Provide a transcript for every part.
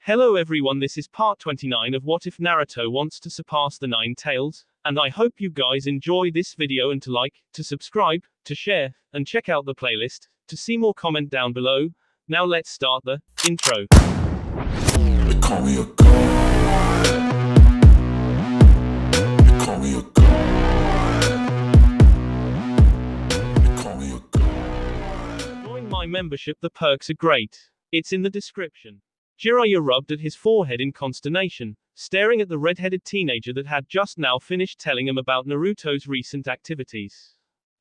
Hello everyone, this is part 29 of What If Naruto Wants to Surpass the Nine Tails, and I hope you guys enjoy this video and to like, to subscribe, to share, and check out the playlist, to see more comment down below. Now let's start the intro. They call me a god. They call me a god. They call me a god. Join my membership, the perks are great. It's in the description. Jiraiya rubbed at his forehead in consternation, staring at the red-headed teenager that had just now finished telling him about Naruto's recent activities.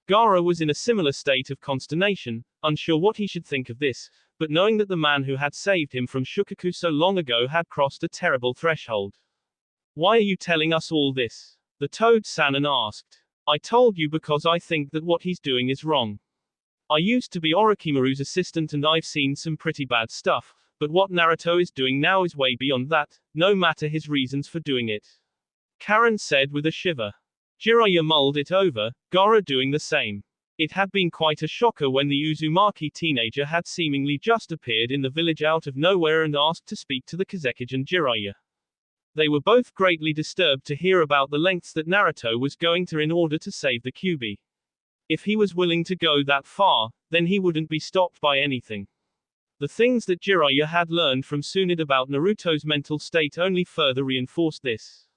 Gaara was in a similar state of consternation, unsure what he should think of this, but knowing that the man who had saved him from Shukaku so long ago had crossed a terrible threshold. Why are you telling us all this? The Toad-Sanin asked. I told you because I think that what he's doing is wrong. I used to be Orochimaru's assistant and I've seen some pretty bad stuff. But what Naruto is doing now is way beyond that, no matter his reasons for doing it. Karen said with a shiver. Jiraiya mulled it over, Gaara doing the same. It had been quite a shocker when the Uzumaki teenager had seemingly just appeared in the village out of nowhere and asked to speak to the Kazekage and Jiraiya. They were both greatly disturbed to hear about the lengths that Naruto was going to in order to save the Kyuubi. If he was willing to go that far, then he wouldn't be stopped by anything. The things that Jiraiya had learned from Tsunade about Naruto's mental state only further reinforced this.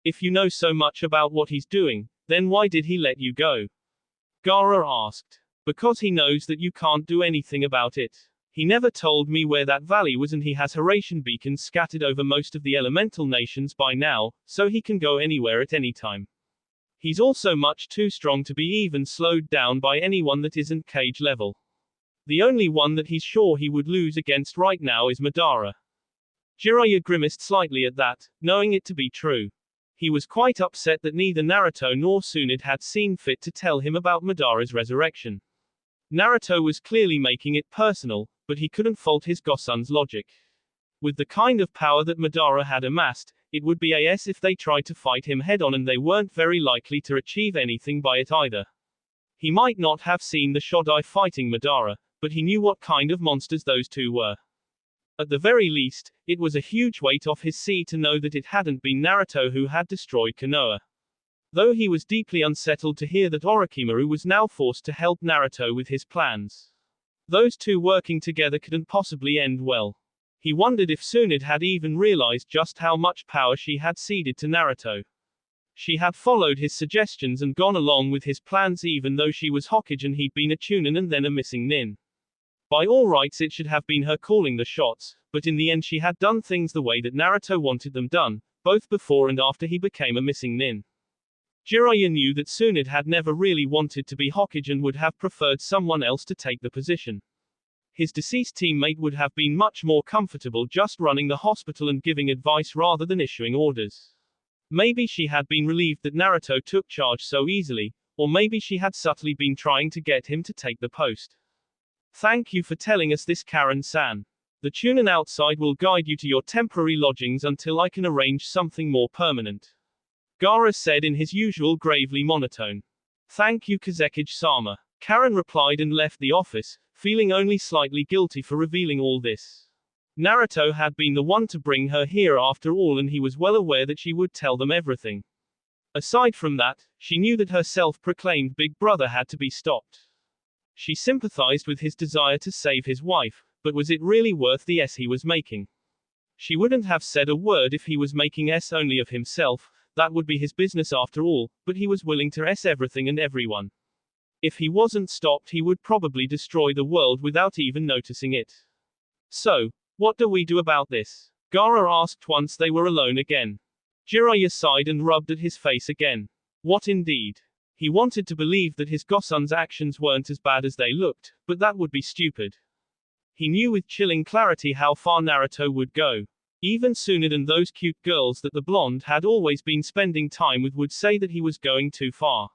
If you know so much about what he's doing, then why did he let you go? Gaara asked. Because he knows that you can't do anything about it. He never told me where that valley was and he has Haration beacons scattered over most of the elemental nations by now, so he can go anywhere at any time. He's also much too strong to be even slowed down by anyone that isn't cage level. The only one that he's sure he would lose against right now is Madara. Jiraiya grimaced slightly at that, knowing it to be true. He was quite upset that neither Naruto nor Tsunade had seen fit to tell him about Madara's resurrection. Naruto was clearly making it personal, but he couldn't fault his Gosun's logic. With the kind of power that Madara had amassed, it would be AS if they tried to fight him head-on and they weren't very likely to achieve anything by it either. He might not have seen the Shodai fighting Madara, but he knew what kind of monsters those two were. At the very least, it was a huge weight off his sea to know that it hadn't been Naruto who had destroyed Konoha. Though he was deeply unsettled to hear that Orochimaru was now forced to help Naruto with his plans. Those two working together couldn't possibly end well. He wondered if Tsunade had even realized just how much power she had ceded to Naruto. She had followed his suggestions and gone along with his plans even though she was Hokage and he'd been a Chunin and then a missing nin. By all rights it should have been her calling the shots, but in the end she had done things the way that Naruto wanted them done, both before and after he became a missing nin. Jiraiya knew that Tsunade had never really wanted to be Hokage and would have preferred someone else to take the position. His deceased teammate would have been much more comfortable just running the hospital and giving advice rather than issuing orders. Maybe she had been relieved that Naruto took charge so easily, or maybe she had subtly been trying to get him to take the post. Thank you for telling us this, Karen-san. The Chunin outside will guide you to your temporary lodgings until I can arrange something more permanent. Gaara said in his usual gravely monotone. Thank you, Kazekage-sama. Karen replied and left the office, feeling only slightly guilty for revealing all this. Naruto had been the one to bring her here after all and he was well aware that she would tell them everything. Aside from that, she knew that her self-proclaimed big brother had to be stopped. She sympathized with his desire to save his wife, but was it really worth the S he was making? She wouldn't have said a word if he was making S only of himself, that would be his business after all, but he was willing to S everything and everyone. If he wasn't stopped he would probably destroy the world without even noticing it. So, what do we do about this? Gaara asked once they were alone again. Jiraiya sighed and rubbed at his face again. What indeed? He wanted to believe that his Gosun's actions weren't as bad as they looked, but that would be stupid. He knew with chilling clarity how far Naruto would go. Even Tsunade and those cute girls that the blonde had always been spending time with would say that he was going too far.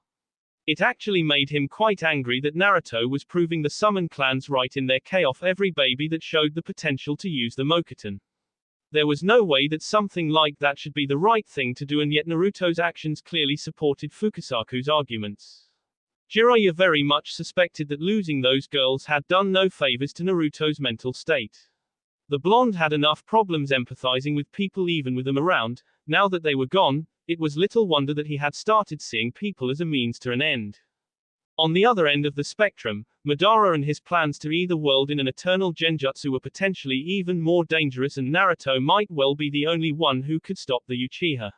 It actually made him quite angry that Naruto was proving the Summon clans right in their chaos every baby that showed the potential to use the Mokuton. There was no way that something like that should be the right thing to do and yet Naruto's actions clearly supported Fukasaku's arguments. Jiraiya very much suspected that losing those girls had done no favors to Naruto's mental state. The blonde had enough problems empathizing with people even with them around. Now that they were gone, it was little wonder that he had started seeing people as a means to an end. On the other end of the spectrum, Madara and his plans to either world in an eternal genjutsu were potentially even more dangerous, and Naruto might well be the only one who could stop the Uchiha.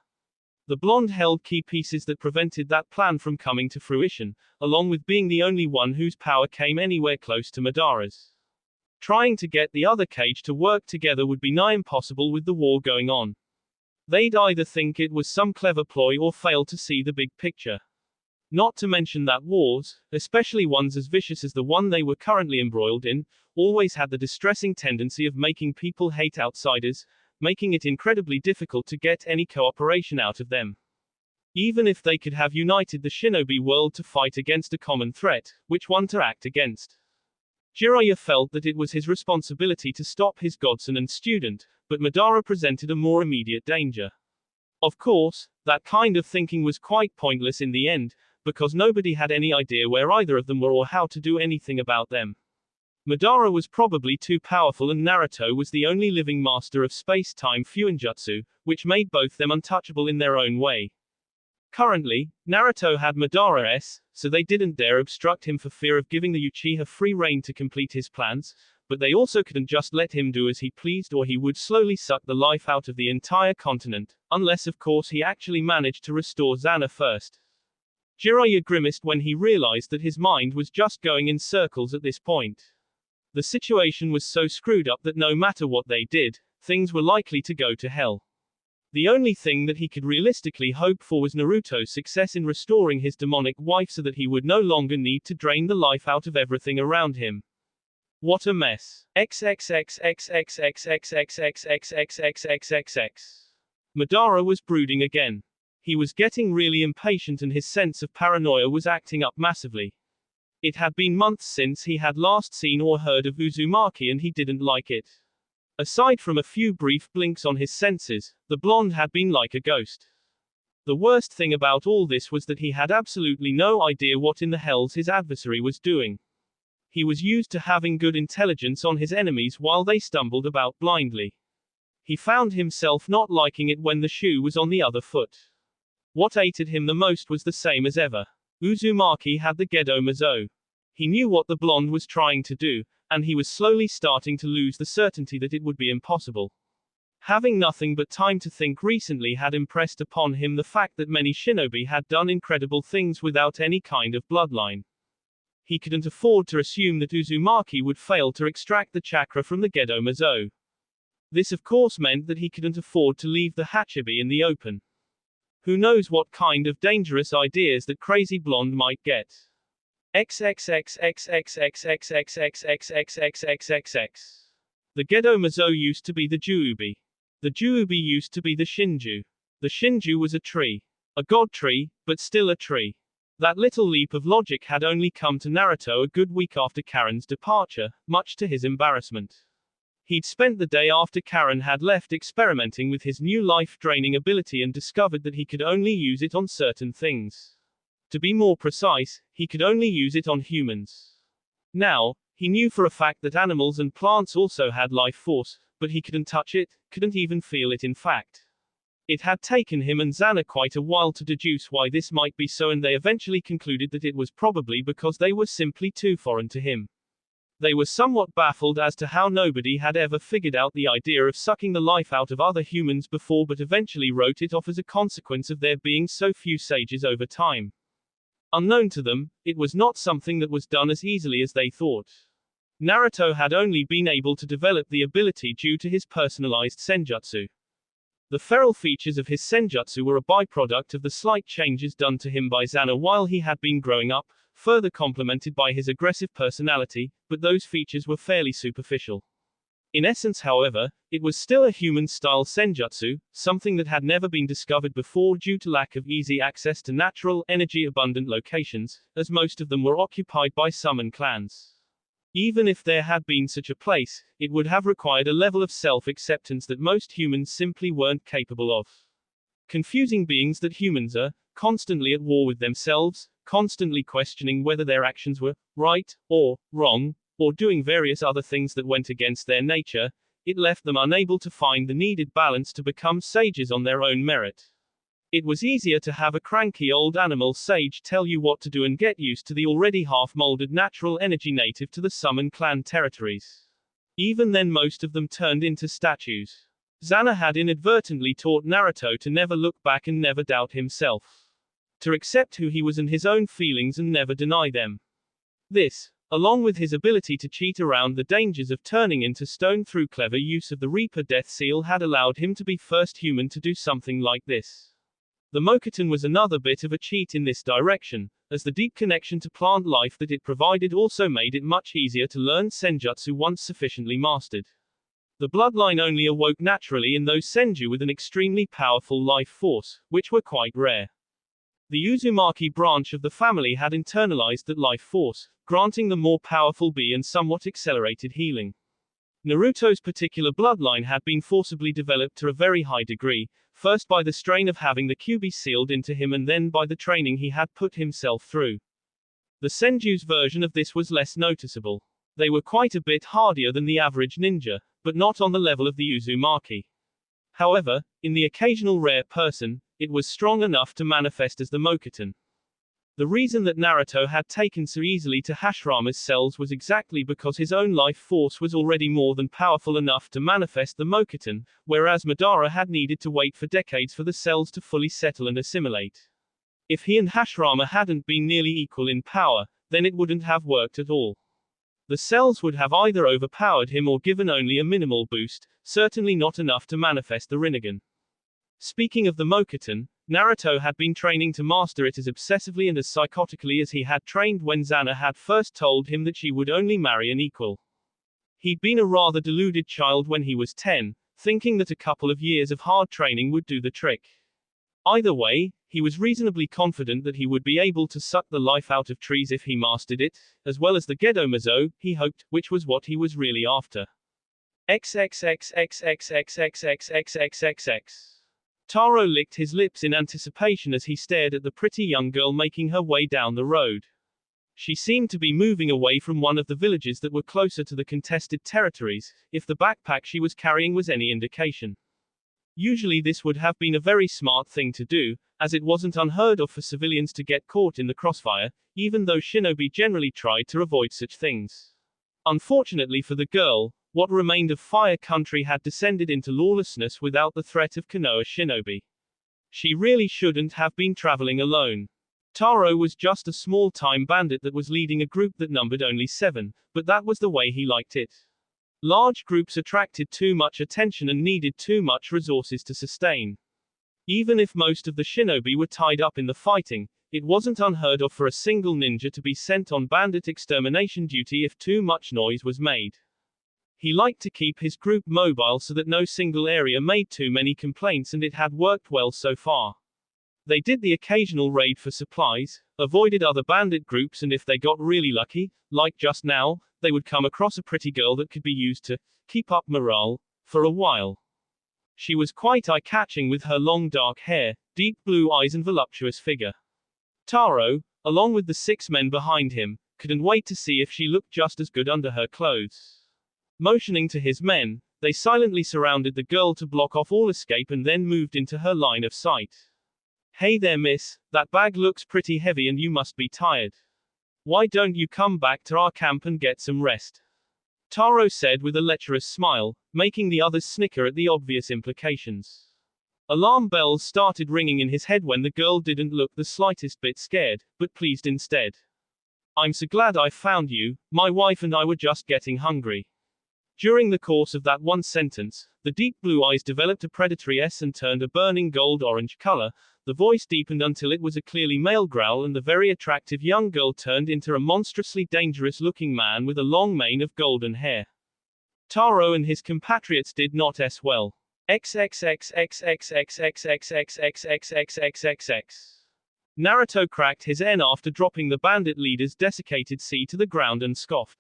The blonde held key pieces that prevented that plan from coming to fruition, along with being the only one whose power came anywhere close to Madara's. Trying to get the other cage to work together would be nigh impossible with the war going on. They'd either think it was some clever ploy or fail to see the big picture. Not to mention that wars, especially ones as vicious as the one they were currently embroiled in, always had the distressing tendency of making people hate outsiders, making it incredibly difficult to get any cooperation out of them. Even if they could have united the shinobi world to fight against a common threat, which one to act against? Jiraiya felt that it was his responsibility to stop his godson and student, but Madara presented a more immediate danger. Of course, that kind of thinking was quite pointless in the end, because nobody had any idea where either of them were or how to do anything about them. Madara was probably too powerful, and Naruto was the only living master of space-time fuinjutsu, which made both them untouchable in their own way. Currently, Naruto had Madara's, so they didn't dare obstruct him for fear of giving the Uchiha free rein to complete his plans, but they also couldn't just let him do as he pleased, or he would slowly suck the life out of the entire continent, unless of course he actually managed to restore Xana first. Jiraiya grimaced when he realized that his mind was just going in circles at this point. The situation was so screwed up that no matter what they did, things were likely to go to hell. The only thing that he could realistically hope for was Naruto's success in restoring his demonic wife so that he would no longer need to drain the life out of everything around him. What a mess. XXXXXXXXXXXXXXXXXXX. Madara was brooding again. He was getting really impatient, and his sense of paranoia was acting up massively. It had been months since he had last seen or heard of Uzumaki, and he didn't like it. Aside from a few brief blinks on his senses, the blonde had been like a ghost. The worst thing about all this was that he had absolutely no idea what in the hells his adversary was doing. He was used to having good intelligence on his enemies while they stumbled about blindly. He found himself not liking it when the shoe was on the other foot. What ate at him the most was the same as ever. Uzumaki had the Gedo Mazo. He knew what the blonde was trying to do, and he was slowly starting to lose the certainty that it would be impossible. Having nothing but time to think recently had impressed upon him the fact that many shinobi had done incredible things without any kind of bloodline. He couldn't afford to assume that Uzumaki would fail to extract the chakra from the Gedo Mazo. This of course meant that he couldn't afford to leave the Hachibi in the open. Who knows what kind of dangerous ideas that crazy blonde might get. XXXXXXXXXXXXXXXXXXX. The Gedo Mazo used to be the Juubi. The Juubi used to be the Shinju. The Shinju was a tree. A god tree, but still a tree. That little leap of logic had only come to Naruto a good week after Karen's departure, much to his embarrassment. He'd spent the day after Karen had left experimenting with his new life-draining ability and discovered that he could only use it on certain things. To be more precise, he could only use it on humans. Now, he knew for a fact that animals and plants also had life force, but he couldn't touch it, couldn't even feel it in fact. It had taken him and Xana quite a while to deduce why this might be so, and they eventually concluded that it was probably because they were simply too foreign to him. They were somewhat baffled as to how nobody had ever figured out the idea of sucking the life out of other humans before, but eventually wrote it off as a consequence of there being so few sages over time. Unknown to them, it was not something that was done as easily as they thought. Naruto had only been able to develop the ability due to his personalized senjutsu. The feral features of his senjutsu were a byproduct of the slight changes done to him by Xana while he had been growing up, further complemented by his aggressive personality, but those features were fairly superficial. In essence, however, it was still a human-style senjutsu, something that had never been discovered before due to lack of easy access to natural, energy-abundant locations, as most of them were occupied by summon clans. Even if there had been such a place, it would have required a level of self-acceptance that most humans simply weren't capable of. Confusing beings that humans are, constantly at war with themselves, constantly questioning whether their actions were right or wrong, or doing various other things that went against their nature, it left them unable to find the needed balance to become sages on their own merit. It was easier to have a cranky old animal sage tell you what to do and get used to the already half-molded natural energy native to the summon clan territories. Even then most of them turned into statues. Xana had inadvertently taught Naruto to never look back and never doubt himself. To accept who he was and his own feelings and never deny them. This, along with his ability to cheat around the dangers of turning into stone through clever use of the Reaper Death Seal, had allowed him to be first human to do something like this. The Mokuton was another bit of a cheat in this direction, as the deep connection to plant life that it provided also made it much easier to learn senjutsu once sufficiently mastered. The bloodline only awoke naturally in those senju with an extremely powerful life force, which were quite rare. The Uzumaki branch of the family had internalized that life force, granting them more powerful Bi and somewhat accelerated healing. Naruto's particular bloodline had been forcibly developed to a very high degree, first by the strain of having the Kyuubi sealed into him and then by the training he had put himself through. The Senju's version of this was less noticeable. They were quite a bit hardier than the average ninja, but not on the level of the Uzumaki. However, in the occasional rare person, it was strong enough to manifest as the Mokuton. The reason that Naruto had taken so easily to Hashirama's cells was exactly because his own life force was already more than powerful enough to manifest the Mokuton, whereas Madara had needed to wait for decades for the cells to fully settle and assimilate. If he and Hashirama hadn't been nearly equal in power, then it wouldn't have worked at all. The cells would have either overpowered him or given only a minimal boost, certainly not enough to manifest the Rinnegan. Speaking of the Mokuton, Naruto had been training to master it as obsessively and as psychotically as he had trained when Xana had first told him that she would only marry an equal. He'd been a rather deluded child when he was 10, thinking that a couple of years of hard training would do the trick. Either way, he was reasonably confident that he would be able to suck the life out of trees if he mastered it, as well as the Gedomazo, he hoped, which was what he was really after. XXXXXXXXXXXXX. Taro licked his lips in anticipation as he stared at the pretty young girl making her way down the road. She seemed to be moving away from one of the villages that were closer to the contested territories, if the backpack she was carrying was any indication. Usually this would have been a very smart thing to do, as it wasn't unheard of for civilians to get caught in the crossfire, even though shinobi generally tried to avoid such things. Unfortunately for the girl, what remained of Fire Country had descended into lawlessness without the threat of Konoha shinobi. She really shouldn't have been traveling alone. Taro was just a small-time bandit that was leading a group that numbered only 7, but that was the way he liked it. Large groups attracted too much attention and needed too much resources to sustain. Even if most of the shinobi were tied up in the fighting, it wasn't unheard of for a single ninja to be sent on bandit extermination duty if too much noise was made. He liked to keep his group mobile so that no single area made too many complaints, and it had worked well so far. They did the occasional raid for supplies, avoided other bandit groups, and if they got really lucky, like just now, they would come across a pretty girl that could be used to keep up morale for a while. She was quite eye-catching with her long dark hair, deep blue eyes and voluptuous figure. Taro, along with the 6 men behind him, couldn't wait to see if she looked just as good under her clothes. Motioning to his men, they silently surrounded the girl to block off all escape and then moved into her line of sight. Hey there miss, that bag looks pretty heavy and you must be tired. Why don't you come back to our camp and get some rest? Taro said with a lecherous smile, making the others snicker at the obvious implications. Alarm bells started ringing in his head when the girl didn't look the slightest bit scared, but pleased instead. I'm so glad I found you, my wife and I were just getting hungry. During the course of that one sentence, the deep blue eyes developed a predatory S and turned a burning gold-orange color, the voice deepened until it was a clearly male growl, and the very attractive young girl turned into a monstrously dangerous-looking man with a long mane of golden hair. Taro and his compatriots did not s well. XXXXXXXXXXXXXXXXXXX. Naruto cracked his N after dropping the bandit leader's desiccated C to the ground and scoffed.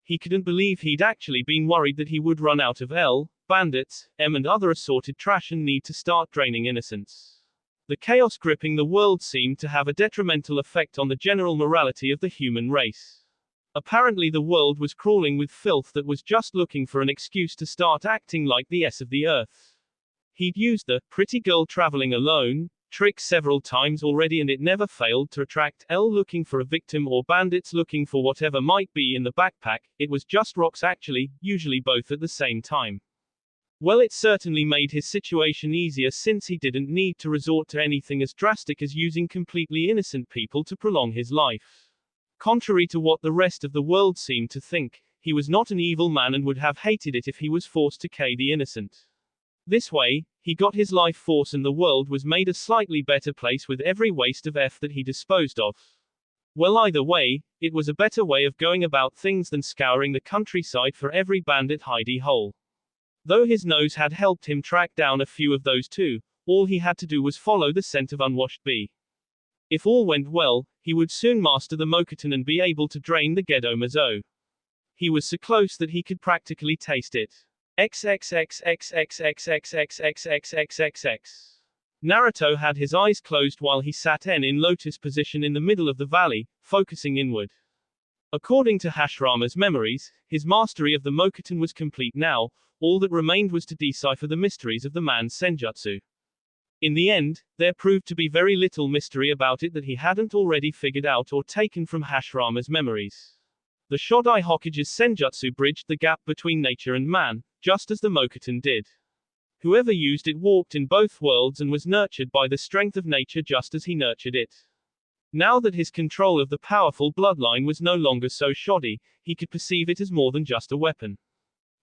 He couldn't believe he'd actually been worried that he would run out of L, bandits, M and other assorted trash and need to start draining innocence. The chaos gripping the world seemed to have a detrimental effect on the general morality of the human race. Apparently the world was crawling with filth that was just looking for an excuse to start acting like the S of the earth. He'd used the pretty girl traveling alone trick several times already, and it never failed to attract L looking for a victim or bandits looking for whatever might be in the backpack. It was just rocks actually, usually both at the same time. Well, it certainly made his situation easier since he didn't need to resort to anything as drastic as using completely innocent people to prolong his life. Contrary to what the rest of the world seemed to think, he was not an evil man and would have hated it if he was forced to kill the innocent. This way, he got his life force and the world was made a slightly better place with every waste of F that he disposed of. Well, either way, it was a better way of going about things than scouring the countryside for every bandit hidey hole. Though his nose had helped him track down a few of those too, all he had to do was follow the scent of unwashed bee. If all went well, he would soon master the mokuton and be able to drain the gedo mazo. He was so close that he could practically taste it. XXXXXXXXXXXXXXX. Naruto had his eyes closed while he sat in lotus position in the middle of the valley, focusing inward. According to Hashirama's memories, his mastery of the mokuton was complete now. All that remained was to decipher the mysteries of the man's senjutsu. In the end, there proved to be very little mystery about it that he hadn't already figured out or taken from Hashirama's memories. The Shodai Hokage's senjutsu bridged the gap between nature and man, just as the mokuton did. Whoever used it walked in both worlds and was nurtured by the strength of nature just as he nurtured it. Now that his control of the powerful bloodline was no longer so shoddy, he could perceive it as more than just a weapon.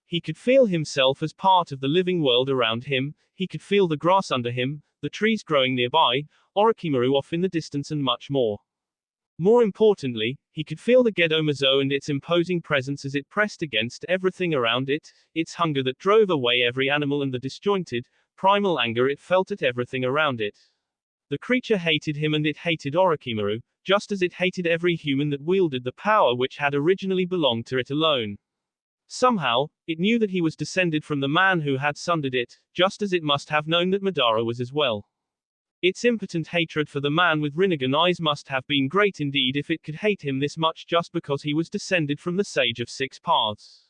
He could feel himself as part of the living world around him, he could feel the grass under him, the trees growing nearby, Orochimaru off in the distance and much more. More importantly, he could feel the gedo mazo and its imposing presence as it pressed against everything around it, its hunger that drove away every animal and the disjointed, primal anger it felt at everything around it. The creature hated him and it hated Orochimaru, just as it hated every human that wielded the power which had originally belonged to it alone. Somehow, it knew that he was descended from the man who had sundered it, just as it must have known that Madara was as well. Its impotent hatred for the man with Rinnegan eyes must have been great indeed if it could hate him this much just because he was descended from the Sage of Six Paths.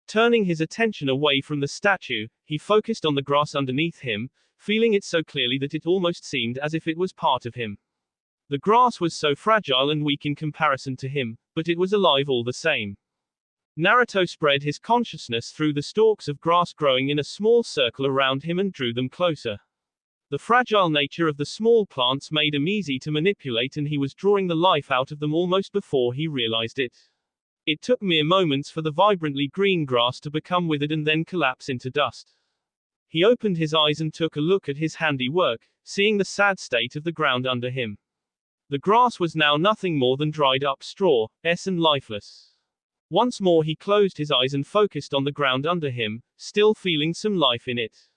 Turning his attention away from the statue, he focused on the grass underneath him, feeling it so clearly that it almost seemed as if it was part of him. The grass was so fragile and weak in comparison to him, but it was alive all the same. Naruto spread his consciousness through the stalks of grass growing in a small circle around him and drew them closer. The fragile nature of the small plants made them easy to manipulate and he was drawing the life out of them almost before he realized it. It took mere moments for the vibrantly green grass to become withered and then collapse into dust. He opened his eyes and took a look at his handiwork, seeing the sad state of the ground under him. The grass was now nothing more than dried up straw, and lifeless. Once more he closed his eyes and focused on the ground under him, still feeling some life in it.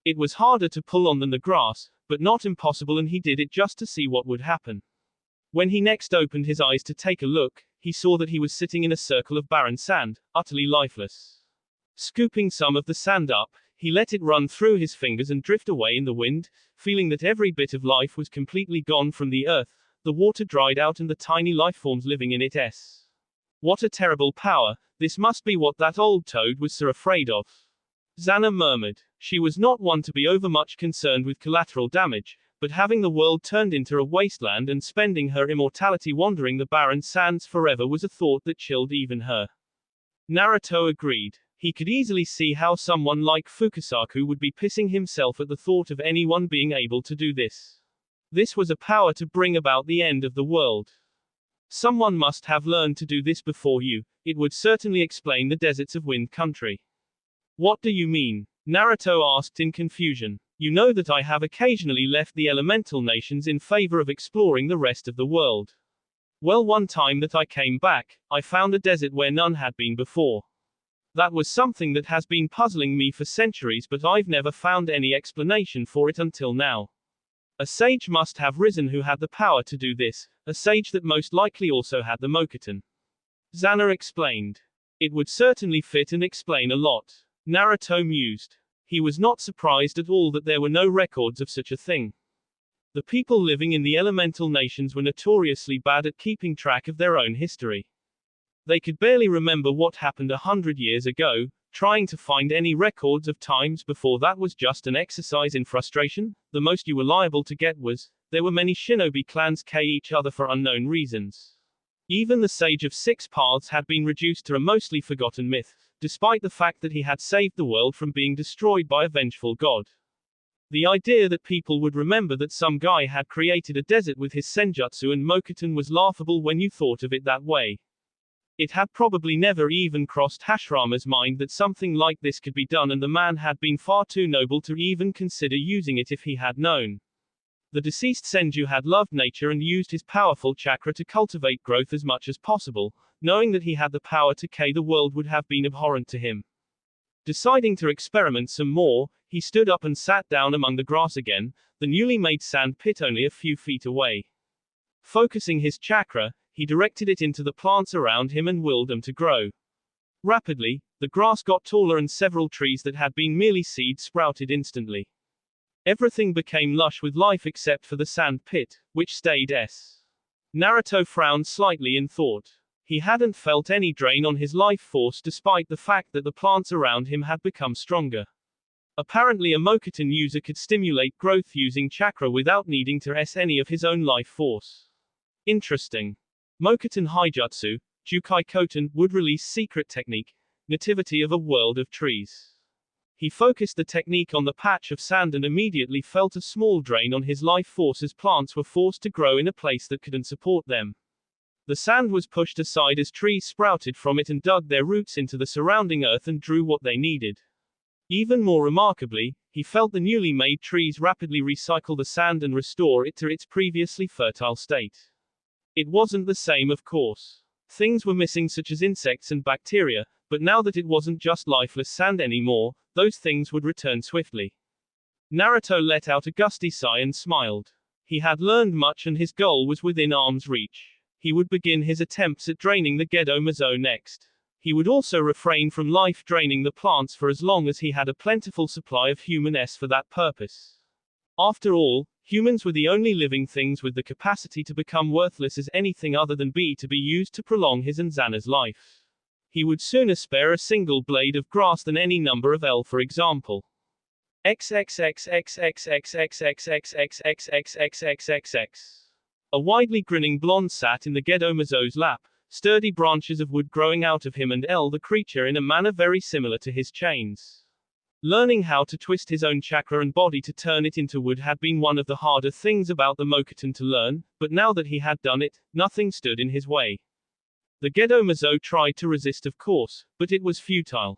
It was harder to pull on than the grass, but not impossible, and he did it just to see what would happen. When he next opened his eyes to take a look, he saw that he was sitting in a circle of barren sand, utterly lifeless. Scooping some of the sand up, he let it run through his fingers and drift away in the wind, feeling that every bit of life was completely gone from the earth, the water dried out and the tiny lifeforms living in it. What a terrible power, this must be what that old toad was so afraid of. Xana murmured. She was not one to be overmuch concerned with collateral damage, but having the world turned into a wasteland and spending her immortality wandering the barren sands forever was a thought that chilled even her. Naruto agreed. He could easily see how someone like Fukasaku would be pissing himself at the thought of anyone being able to do this. This was a power to bring about the end of the world. Someone must have learned to do this before you. It would certainly explain the deserts of Wind Country. What do you mean? Naruto asked in confusion. You know that I have occasionally left the elemental nations in favor of exploring the rest of the world. Well, one time that I came back, I found a desert where none had been before. That was something that has been puzzling me for centuries, but I've never found any explanation for it until now. A sage must have risen who had the power to do this, a sage that most likely also had the mokuton. Xana explained. It would certainly fit and explain a lot. Naruto mused. He was not surprised at all that there were no records of such a thing. The people living in the elemental nations were notoriously bad at keeping track of their own history. They could barely remember what happened 100 years ago, trying to find any records of times before that was just an exercise in frustration. The most you were liable to get was, there were many shinobi clans k each other for unknown reasons. Even the Sage of Six Paths had been reduced to a mostly forgotten myth, despite the fact that he had saved the world from being destroyed by a vengeful god. The idea that people would remember that some guy had created a desert with his senjutsu and mokuton was laughable when you thought of it that way. It had probably never even crossed Hashirama's mind that something like this could be done, and the man had been far too noble to even consider using it if he had known. The deceased Senju had loved nature and used his powerful chakra to cultivate growth as much as possible, knowing that he had the power to K the world would have been abhorrent to him. Deciding to experiment some more, he stood up and sat down among the grass again, the newly made sand pit only a few feet away. Focusing his chakra, he directed it into the plants around him and willed them to grow. Rapidly, the grass got taller and several trees that had been merely seeds sprouted instantly. Everything became lush with life except for the sand pit, which stayed s. Naruto frowned slightly in thought. He hadn't felt any drain on his life force despite the fact that the plants around him had become stronger. Apparently a mokuton user could stimulate growth using chakra without needing to any of his own life force. Interesting. Mokuton Haijutsu, Jukai Koten, would release secret technique, nativity of a world of trees. He focused the technique on the patch of sand and immediately felt a small drain on his life force as plants were forced to grow in a place that couldn't support them. The sand was pushed aside as trees sprouted from it and dug their roots into the surrounding earth and drew what they needed. Even more remarkably, he felt the newly made trees rapidly recycle the sand and restore it to its previously fertile state. It wasn't the same, of course. Things were missing such as insects and bacteria, but now that it wasn't just lifeless sand anymore, those things would return swiftly. Naruto let out a gusty sigh and smiled. He had learned much and his goal was within arm's reach. He would begin his attempts at draining the Gedo Mazo next. He would also refrain from life draining the plants for as long as he had a plentiful supply of human S for that purpose. After all, humans were the only living things with the capacity to become worthless as anything other than B to be used to prolong his and Xana's life. He would sooner spare a single blade of grass than any number of L, for example. XXXXXXXXXXXXXXXXXX. A widely grinning blonde sat in the Gedo Mazo's lap, sturdy branches of wood growing out of him and L the creature in a manner very similar to his chains. Learning how to twist his own chakra and body to turn it into wood had been one of the harder things about the mokuton to learn, but now that he had done it, nothing stood in his way. The Gedo Mazo tried to resist, of course, but it was futile.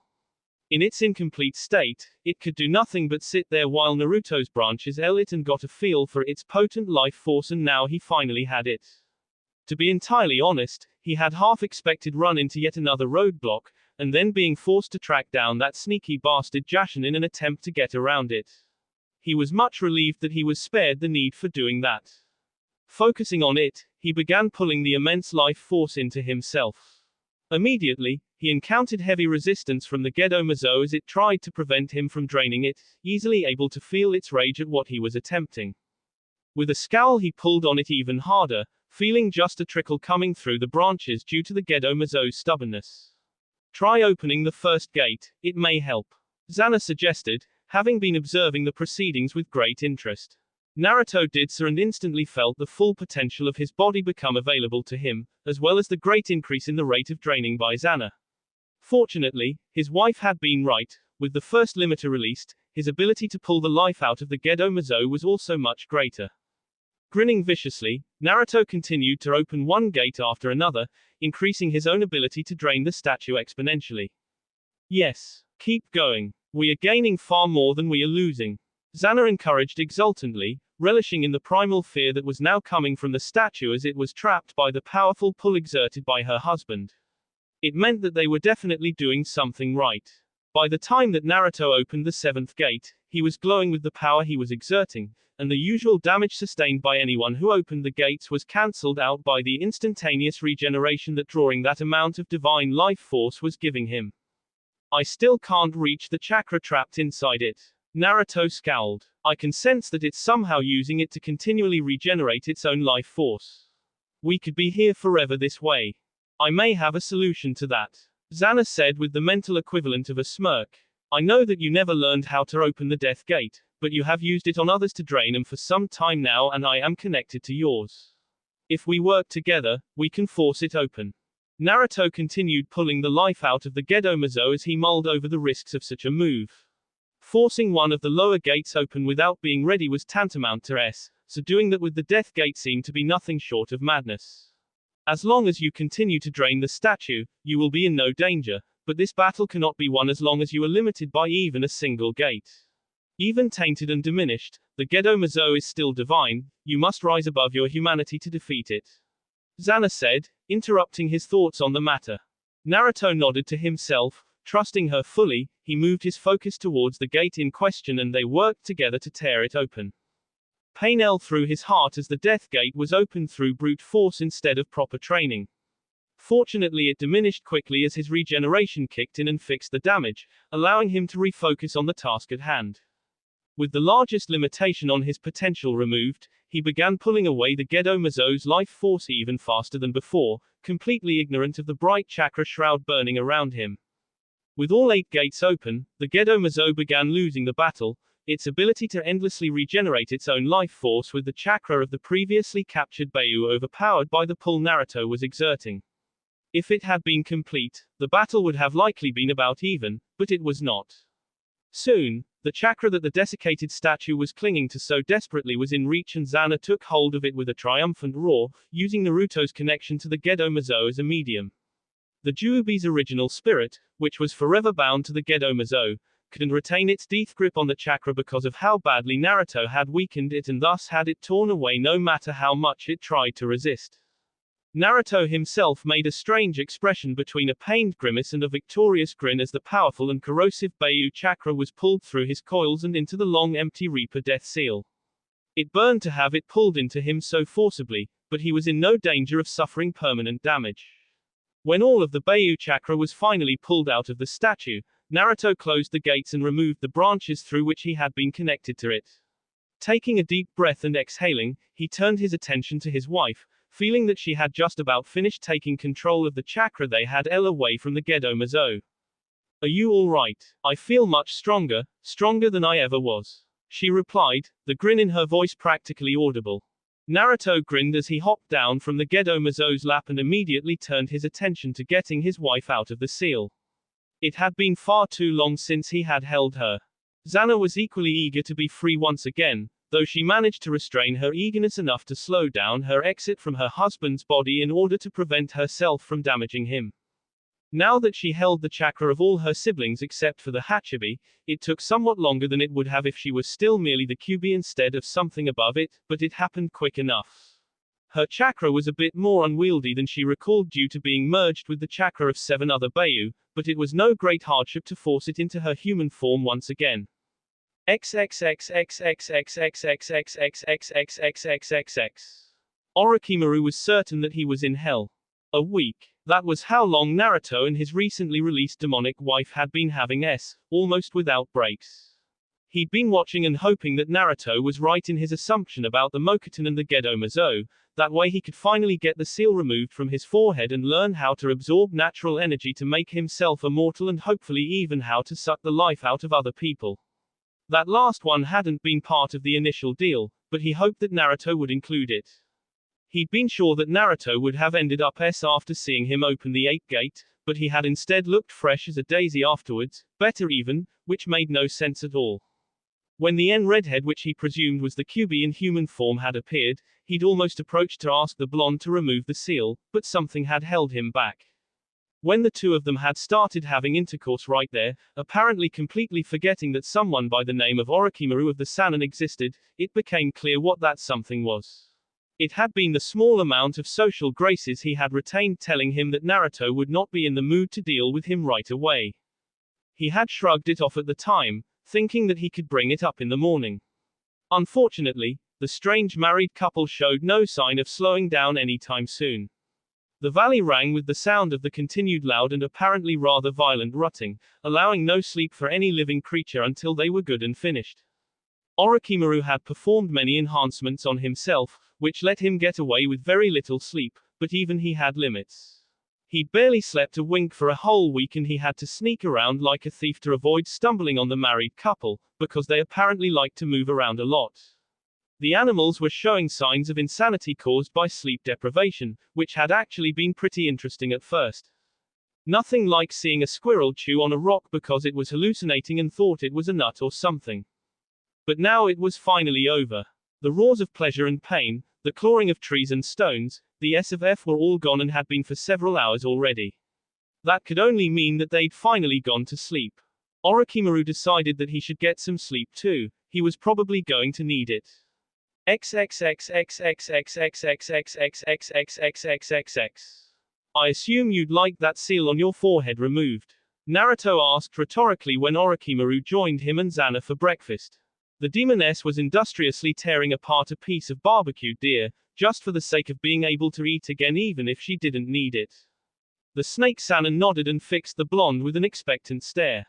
In its incomplete state, it could do nothing but sit there while Naruto's branches held it and got a feel for its potent life force, and now he finally had it. To be entirely honest, he had half expected run into yet another roadblock, and then being forced to track down that sneaky bastard Jashin in an attempt to get around it. He was much relieved that he was spared the need for doing that. Focusing on it, he began pulling the immense life force into himself. Immediately, he encountered heavy resistance from the Gedo Mazo as it tried to prevent him from draining it, easily able to feel its rage at what he was attempting. With a scowl he pulled on it even harder, feeling just a trickle coming through the branches due to the Gedo Mazo's stubbornness. Try opening the first gate, it may help, Xana suggested, having been observing the proceedings with great interest. Naruto did so and instantly felt the full potential of his body become available to him, as well as the great increase in the rate of draining by Xana. Fortunately, his wife had been right. With the first limiter released, his ability to pull the life out of the Gedo Mazo was also much greater. Grinning viciously, Naruto continued to open one gate after another, increasing his own ability to drain the statue exponentially. Yes, keep going. We are gaining far more than we are losing, Xana encouraged exultantly, relishing in the primal fear that was now coming from the statue as it was trapped by the powerful pull exerted by her husband. It meant that they were definitely doing something right. By the time that Naruto opened the seventh gate, he was glowing with the power he was exerting, and the usual damage sustained by anyone who opened the gates was cancelled out by the instantaneous regeneration that drawing that amount of divine life force was giving him. I still can't reach the chakra trapped inside it, Naruto scowled. I can sense that it's somehow using it to continually regenerate its own life force. We could be here forever this way. I may have a solution to that. Xana said with the mental equivalent of a smirk. I know that you never learned how to open the death gate, but you have used it on others to drain them for some time now, and I am connected to yours. If we work together, we can force it open. Naruto continued pulling the life out of the Gedo Mazo as he mulled over the risks of such a move. Forcing one of the lower gates open without being ready was tantamount to so doing that with the death gate seemed to be nothing short of madness. As long as you continue to drain the statue, you will be in no danger, but this battle cannot be won as long as you are limited by even a single gate. Even tainted and diminished, the Gedo Mazo is still divine, you must rise above your humanity to defeat it. Xana said, interrupting his thoughts on the matter. Naruto nodded to himself, trusting her fully, he moved his focus towards the gate in question and they worked together to tear it open. Pain knelt through his heart as the death gate was opened through brute force instead of proper training. Fortunately it diminished quickly as his regeneration kicked in and fixed the damage, allowing him to refocus on the task at hand. With the largest limitation on his potential removed, he began pulling away the Gedo Mazo's life force even faster than before, completely ignorant of the bright chakra shroud burning around him. With all 8 gates open, the Gedo Mazo began losing the battle, its ability to endlessly regenerate its own life force with the chakra of the previously captured Bayu overpowered by the pull Naruto was exerting. If it had been complete, the battle would have likely been about even, but it was not. Soon, the chakra that the desiccated statue was clinging to so desperately was in reach and Xana took hold of it with a triumphant roar, using Naruto's connection to the Gedo Mazo as a medium. The Juubi's original spirit, which was forever bound to the Gedo Mazo, couldn't retain its death grip on the chakra because of how badly Naruto had weakened it and thus had it torn away no matter how much it tried to resist. Naruto himself made a strange expression between a pained grimace and a victorious grin as the powerful and corrosive Bayu chakra was pulled through his coils and into the long empty Reaper death seal. It burned to have it pulled into him so forcibly, but he was in no danger of suffering permanent damage. When all of the Bayu chakra was finally pulled out of the statue, Naruto closed the gates and removed the branches through which he had been connected to it. Taking a deep breath and exhaling, he turned his attention to his wife, feeling that she had just about finished taking control of the chakra they had away from the Gedo Mazo. Are you all right? I feel much stronger, stronger than I ever was. She replied, the grin in her voice practically audible. Naruto grinned as he hopped down from the Gedo Mazo's lap and immediately turned his attention to getting his wife out of the seal. It had been far too long since he had held her. Xana was equally eager to be free once again, though she managed to restrain her eagerness enough to slow down her exit from her husband's body in order to prevent herself from damaging him. Now that she held the chakra of all her siblings except for the Hachibi, it took somewhat longer than it would have if she was still merely the Kyuubi instead of something above it, but it happened quick enough. Her chakra was a bit more unwieldy than she recalled due to being merged with the chakra of 7 other Bayu, but it was no great hardship to force it into her human form once again. Orochimaru was certain that he was in hell. A week. That was how long Naruto and his recently released demonic wife had been having almost without breaks. He'd been watching and hoping that Naruto was right in his assumption about the Mokuton and the Gedo Mazo, that way he could finally get the seal removed from his forehead and learn how to absorb natural energy to make himself immortal and hopefully even how to suck the life out of other people. That last one hadn't been part of the initial deal, but he hoped that Naruto would include it. He'd been sure that Naruto would have ended up after seeing him open the 8th gate, but he had instead looked fresh as a daisy afterwards, better even, which made no sense at all. When the redhead which he presumed was the Kyuubi in human form had appeared, he'd almost approached to ask the blonde to remove the seal, but something had held him back. When the two of them had started having intercourse right there, apparently completely forgetting that someone by the name of Orochimaru of the Sannin existed, it became clear what that something was. It had been the small amount of social graces he had retained telling him that Naruto would not be in the mood to deal with him right away. He had shrugged it off at the time, thinking that he could bring it up in the morning. Unfortunately, the strange married couple showed no sign of slowing down anytime soon. The valley rang with the sound of the continued loud and apparently rather violent rutting, allowing no sleep for any living creature until they were good and finished. Orochimaru had performed many enhancements on himself, which let him get away with very little sleep, but even he had limits. He'd barely slept a wink for a whole week and he had to sneak around like a thief to avoid stumbling on the married couple, because they apparently like to move around a lot. The animals were showing signs of insanity caused by sleep deprivation, which had actually been pretty interesting at first. Nothing like seeing a squirrel chew on a rock because it was hallucinating and thought it was a nut or something. But now it was finally over. The roars of pleasure and pain, the clawing of trees and stones, the S of F were all gone and had been for several hours already. That could only mean that they'd finally gone to sleep. Orochimaru decided that he should get some sleep too. He was probably going to need it. XXXXXXXXXXXXXXXXXXX. I assume you'd like that seal on your forehead removed. Naruto asked rhetorically when Orochimaru joined him and Zana for breakfast. The demoness was industriously tearing apart a piece of barbecued deer, just for the sake of being able to eat again even if she didn't need it. The snake Sanin nodded and fixed the blonde with an expectant stare.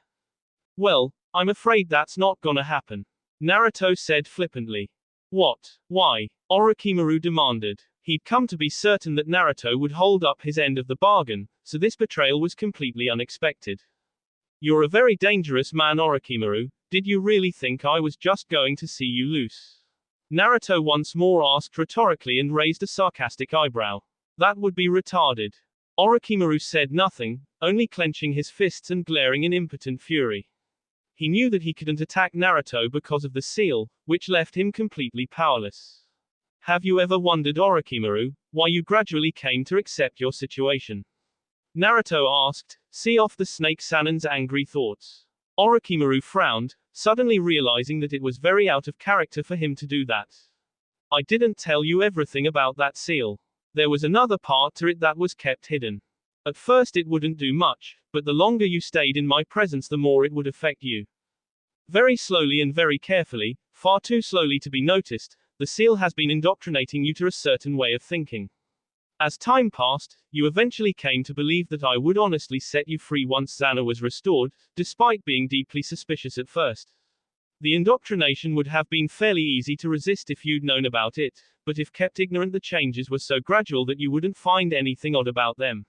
Well, I'm afraid that's not gonna happen. Naruto said flippantly. What? Why? Orochimaru demanded. He'd come to be certain that Naruto would hold up his end of the bargain, so this betrayal was completely unexpected. You're a very dangerous man, Orochimaru. Did you really think I was just going to see you loose? Naruto once more asked rhetorically and raised a sarcastic eyebrow. That would be retarded. Orochimaru said nothing, only clenching his fists and glaring in impotent fury. He knew that he couldn't attack Naruto because of the seal, which left him completely powerless. Have you ever wondered, Orochimaru, why you gradually came to accept your situation? Naruto asked, see off the snake Sanin's angry thoughts. Orochimaru frowned, suddenly realizing that it was very out of character for him to do that. I didn't tell you everything about that seal. There was another part to it that was kept hidden. At first it wouldn't do much, but the longer you stayed in my presence the more it would affect you. Very slowly and very carefully, far too slowly to be noticed, the seal has been indoctrinating you to a certain way of thinking. As time passed, you eventually came to believe that I would honestly set you free once Zana was restored, despite being deeply suspicious at first. The indoctrination would have been fairly easy to resist if you'd known about it, but if kept ignorant the changes were so gradual that you wouldn't find anything odd about them.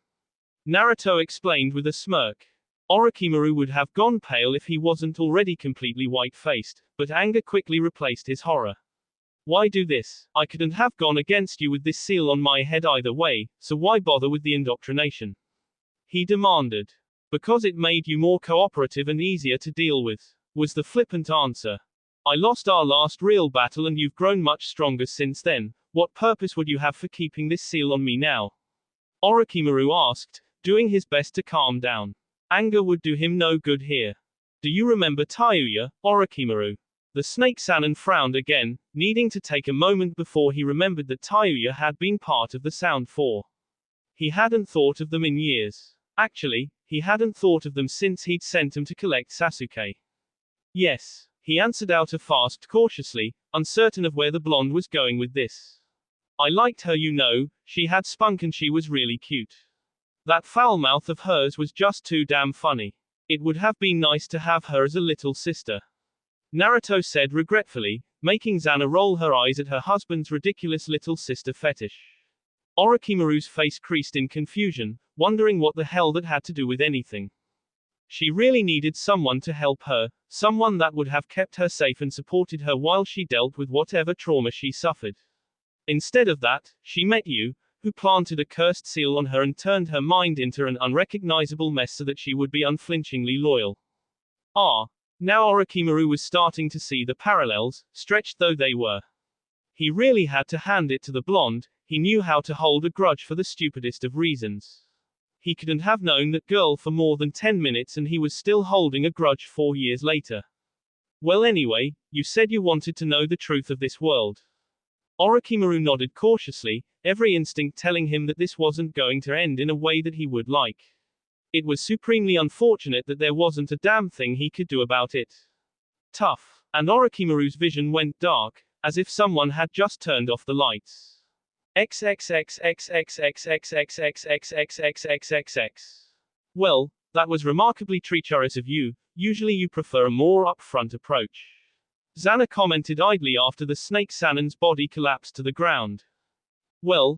Naruto explained with a smirk. Orochimaru would have gone pale if he wasn't already completely white-faced, but anger quickly replaced his horror. Why do this? I couldn't have gone against you with this seal on my head either way, so why bother with the indoctrination? He demanded. Because it made you more cooperative and easier to deal with, was the flippant answer. I lost our last real battle and you've grown much stronger since then. What purpose would you have for keeping this seal on me now? Orochimaru asked, doing his best to calm down. Anger would do him no good here. Do you remember Tayuya, Orochimaru? The snake Sanin frowned again, needing to take a moment before he remembered that Tayuya had been part of the Sound Four. He hadn't thought of them in years. Actually, he hadn't thought of them since he'd sent him to collect Sasuke. Yes, he answered out a fast cautiously, uncertain of where the blonde was going with this. I liked her, you know, she had spunk and she was really cute. That foul mouth of hers was just too damn funny. It would have been nice to have her as a little sister. Naruto said regretfully, making Zana roll her eyes at her husband's ridiculous little sister fetish. Orochimaru's face creased in confusion, wondering what the hell that had to do with anything. She really needed someone to help her, someone that would have kept her safe and supported her while she dealt with whatever trauma she suffered. Instead of that, she met you, who planted a cursed seal on her and turned her mind into an unrecognizable mess so that she would be unflinchingly loyal. Now Orochimaru was starting to see the parallels, stretched though they were. He really had to hand it to the blonde, he knew how to hold a grudge for the stupidest of reasons. He couldn't have known that girl for more than 10 minutes and he was still holding a grudge 4 years later. Well anyway, you said you wanted to know the truth of this world. Orochimaru nodded cautiously, every instinct telling him that this wasn't going to end in a way that he would like. It was supremely unfortunate that there wasn't a damn thing he could do about it. Tough. And Orochimaru's vision went dark, as if someone had just turned off the lights. XXXXXXXXXXXXXXXXX. Well, that was remarkably treacherous of you, usually you prefer a more upfront approach. Zana commented idly after the snake Sanin's body collapsed to the ground. Well,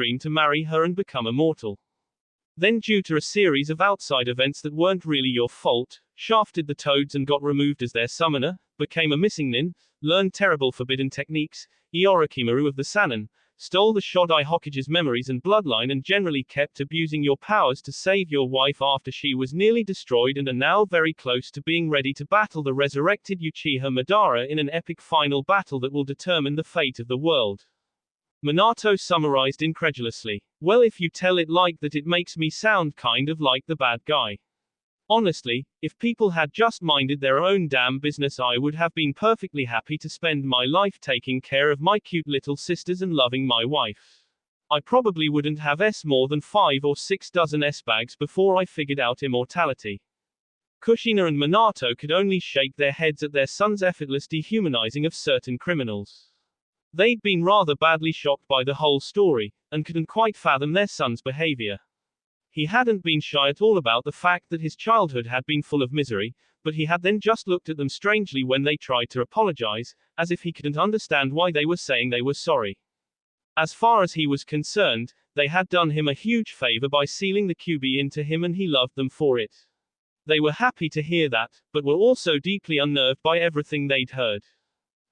dream to marry her and become immortal. Then, due to a series of outside events that weren't really your fault, shafted the toads and got removed as their summoner, became a missing nin, learned terrible forbidden techniques, Iorokimaru of the Sannin, stole the Shodai Hokage's memories and bloodline and generally kept abusing your powers to save your wife after she was nearly destroyed and are now very close to being ready to battle the resurrected Uchiha Madara in an epic final battle that will determine the fate of the world. Minato summarized incredulously. Well, if you tell it like that, it makes me sound kind of like the bad guy. Honestly, if people had just minded their own damn business, I would have been perfectly happy to spend my life taking care of my cute little sisters and loving my wife. I probably wouldn't have more than 5 or 6 dozen bags before I figured out immortality. Kushina and Minato could only shake their heads at their son's effortless dehumanizing of certain criminals. They'd been rather badly shocked by the whole story, and couldn't quite fathom their son's behavior. He hadn't been shy at all about the fact that his childhood had been full of misery, but he had then just looked at them strangely when they tried to apologize, as if he couldn't understand why they were saying they were sorry. As far as he was concerned, they had done him a huge favor by sealing the QB into him, and he loved them for it. They were happy to hear that, but were also deeply unnerved by everything they'd heard.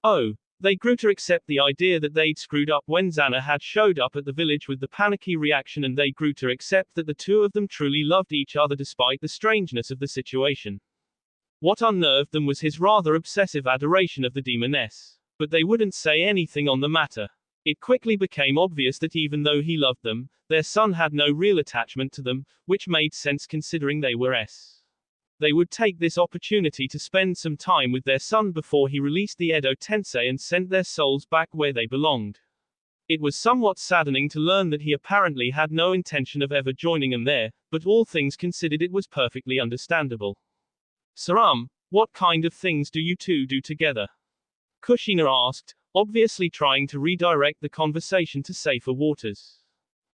Oh, they grew to accept the idea that they'd screwed up when Xana had showed up at the village with the panicky reaction, and they grew to accept that the two of them truly loved each other despite the strangeness of the situation. What unnerved them was his rather obsessive adoration of the demoness. But they wouldn't say anything on the matter. It quickly became obvious that even though he loved them, their son had no real attachment to them, which made sense considering they were They would take this opportunity to spend some time with their son before he released the Edo Tensei and sent their souls back where they belonged. It was somewhat saddening to learn that he apparently had no intention of ever joining them there, but all things considered, it was perfectly understandable. Saram, what kind of things do you two do together? Kushina asked, obviously trying to redirect the conversation to safer waters.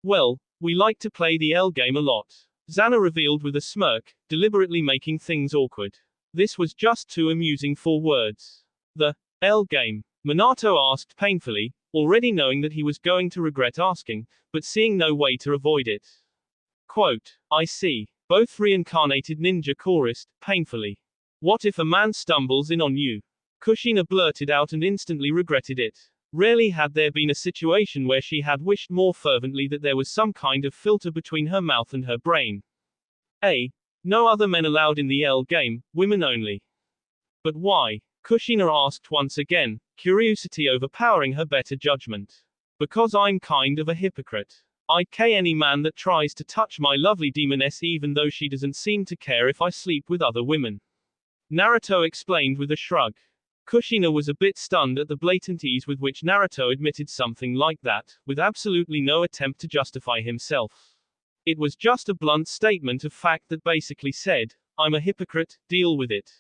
Well, we like to play the L game a lot. Xana revealed with a smirk, deliberately making things awkward. This was just too amusing for words. The L game? Minato asked painfully, already knowing that he was going to regret asking, but seeing no way to avoid it. Quote, I see. Both reincarnated ninja chorused, painfully. What if a man stumbles in on you? Kushina blurted out and instantly regretted it. Rarely had there been a situation where she had wished more fervently that there was some kind of filter between her mouth and her brain. No other men allowed in the L game, women only. But why? Kushina asked once again, curiosity overpowering her better judgment. Because I'm kind of a hypocrite. I'd K any man that tries to touch my lovely demoness, even though she doesn't seem to care if I sleep with other women. Naruto explained with a shrug. Kushina was a bit stunned at the blatant ease with which Naruto admitted something like that, with absolutely no attempt to justify himself. It was just a blunt statement of fact that basically said, I'm a hypocrite, deal with it.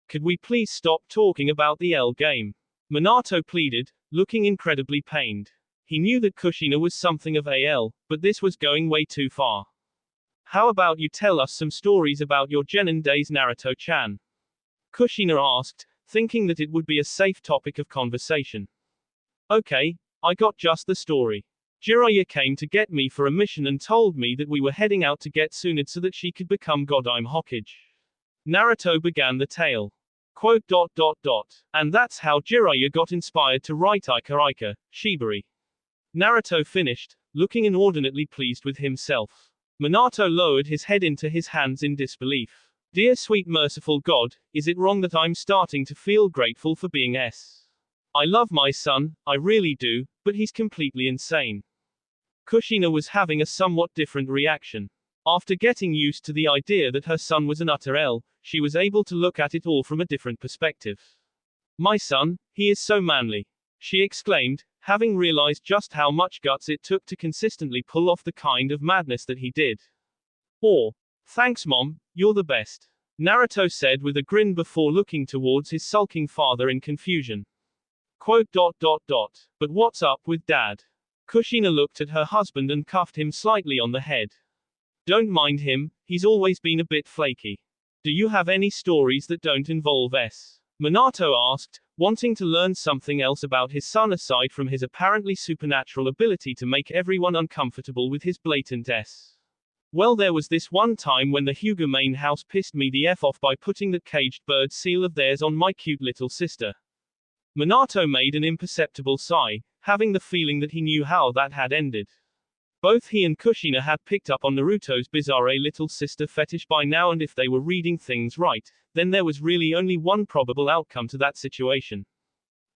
Could we please stop talking about the L game? Minato pleaded, looking incredibly pained. He knew that Kushina was something of AL, but this was going way too far. How about you tell us some stories about your Genin days, Naruto-chan? Kushina asked, thinking that it would be a safe topic of conversation. Okay, I got just the story. Jiraiya came to get me for a mission and told me that we were heading out to get Tsunade so that she could become Godime Hokage. Naruto began the tale. Quote, And that's how Jiraiya got inspired to write Ika Ika, Shibari. Naruto finished, looking inordinately pleased with himself. Minato lowered his head into his hands in disbelief. Dear sweet merciful God, is it wrong that I'm starting to feel grateful for being I love my son, I really do, but he's completely insane. Kushina was having a somewhat different reaction. After getting used to the idea that her son was an utter L, she was able to look at it all from a different perspective. My son, he is so manly. She exclaimed, having realized just how much guts it took to consistently pull off the kind of madness that he did. Thanks Mom, you're the best. Naruto said with a grin before looking towards his sulking father in confusion. Quote, But what's up with Dad? Kushina looked at her husband and cuffed him slightly on the head. Don't mind him, he's always been a bit flaky. Do you have any stories that don't involve Minato asked, wanting to learn something else about his son aside from his apparently supernatural ability to make everyone uncomfortable with his blatant Well, there was this one time when the Hyuga main house pissed me the F off by putting that caged bird seal of theirs on my cute little sister. Minato made an imperceptible sigh, having the feeling that he knew how that had ended. Both he and Kushina had picked up on Naruto's bizarre little sister fetish by now, and if they were reading things right, then there was really only one probable outcome to that situation.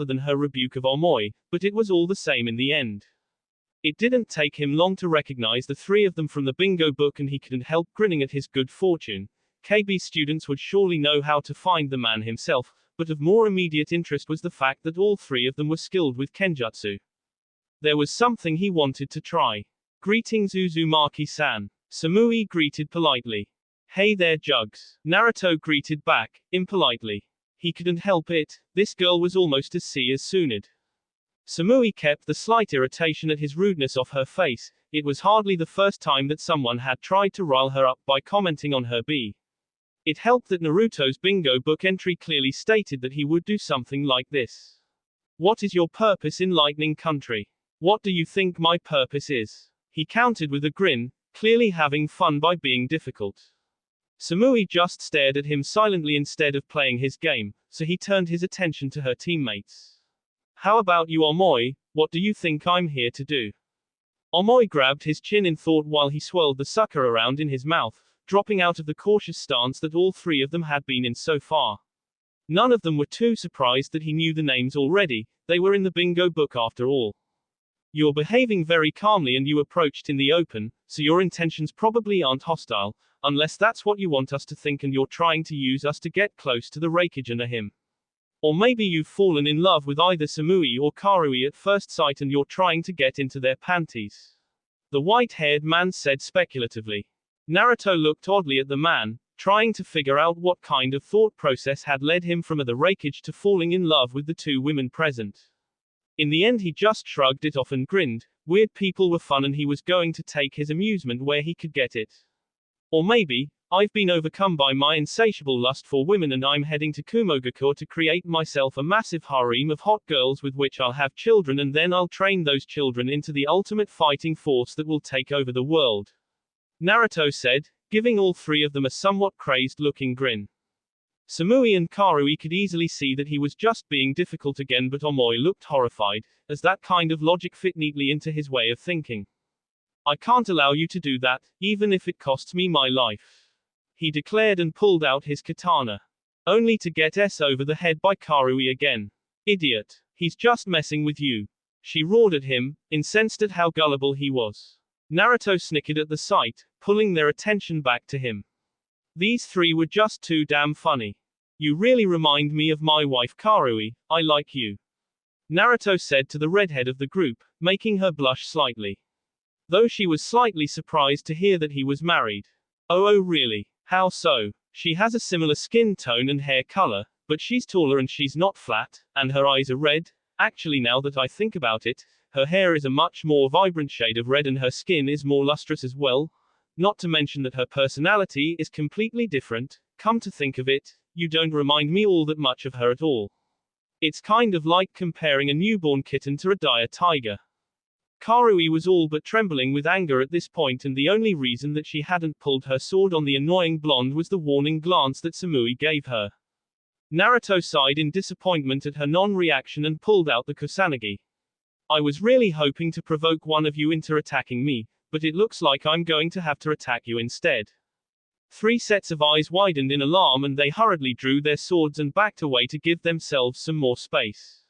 rather than her rebuke of Omoi, but it was all the same in the end. It didn't take him long to recognize the three of them from the bingo book, and he couldn't help grinning at his good fortune. KB students would surely know how to find the man himself, but of more immediate interest was the fact that all three of them were skilled with kenjutsu. There was something he wanted to try. Greetings Uzumaki-san. Samui greeted politely. Hey there Jugs. Naruto greeted back, impolitely. He couldn't help it, this girl was almost as sea as Tsunade. Samui kept the slight irritation at his rudeness off her face. It was hardly the first time that someone had tried to rile her up by commenting on her B. It helped that Naruto's bingo book entry clearly stated that he would do something like this. What is your purpose in Lightning Country? What do you think my purpose is? He countered with a grin, clearly having fun by being difficult. Samui just stared at him silently instead of playing his game, so he turned his attention to her teammates. How about you Omoi, what do you think I'm here to do? Omoi grabbed his chin in thought while he swirled the sucker around in his mouth, dropping out of the cautious stance that all three of them had been in so far. None of them were too surprised that he knew the names already, they were in the bingo book after all. You're behaving very calmly and you approached in the open, so your intentions probably aren't hostile, unless that's what you want us to think and you're trying to use us to get close to the Raikage and him. Or maybe you've fallen in love with either Samui or Karui at first sight and you're trying to get into their panties. The white-haired man said speculatively. Naruto looked oddly at the man, trying to figure out what kind of thought process had led him from the wreckage to falling in love with the two women present. In the end he just shrugged it off and grinned. Weird people were fun and he was going to take his amusement where he could get it. Or maybe, I've been overcome by my insatiable lust for women and I'm heading to Kumogakure to create myself a massive harem of hot girls with which I'll have children and then I'll train those children into the ultimate fighting force that will take over the world. Naruto said, giving all three of them a somewhat crazed-looking grin. Samui and Karui could easily see that he was just being difficult again, but Omoi looked horrified, as that kind of logic fit neatly into his way of thinking. I can't allow you to do that, even if it costs me my life, he declared and pulled out his katana. Only to get over the head by Karui again. Idiot. He's just messing with you. She roared at him, incensed at how gullible he was. Naruto snickered at the sight, pulling their attention back to him. These three were just too damn funny. You really remind me of my wife Karui, I like you, Naruto said to the redhead of the group, making her blush slightly. Though she was slightly surprised to hear that he was married. Oh really? How so? She has a similar skin tone and hair color, but she's taller and she's not flat, and her eyes are red. Actually, now that I think about it, her hair is a much more vibrant shade of red and her skin is more lustrous as well. Not to mention that her personality is completely different. Come to think of it, you don't remind me all that much of her at all. It's kind of like comparing a newborn kitten to a dire tiger. Karui was all but trembling with anger at this point, and the only reason that she hadn't pulled her sword on the annoying blonde was the warning glance that Samui gave her. Naruto sighed in disappointment at her non-reaction and pulled out the Kusanagi. I was really hoping to provoke one of you into attacking me, but it looks like I'm going to have to attack you instead. Three sets of eyes widened in alarm and they hurriedly drew their swords and backed away to give themselves some more space.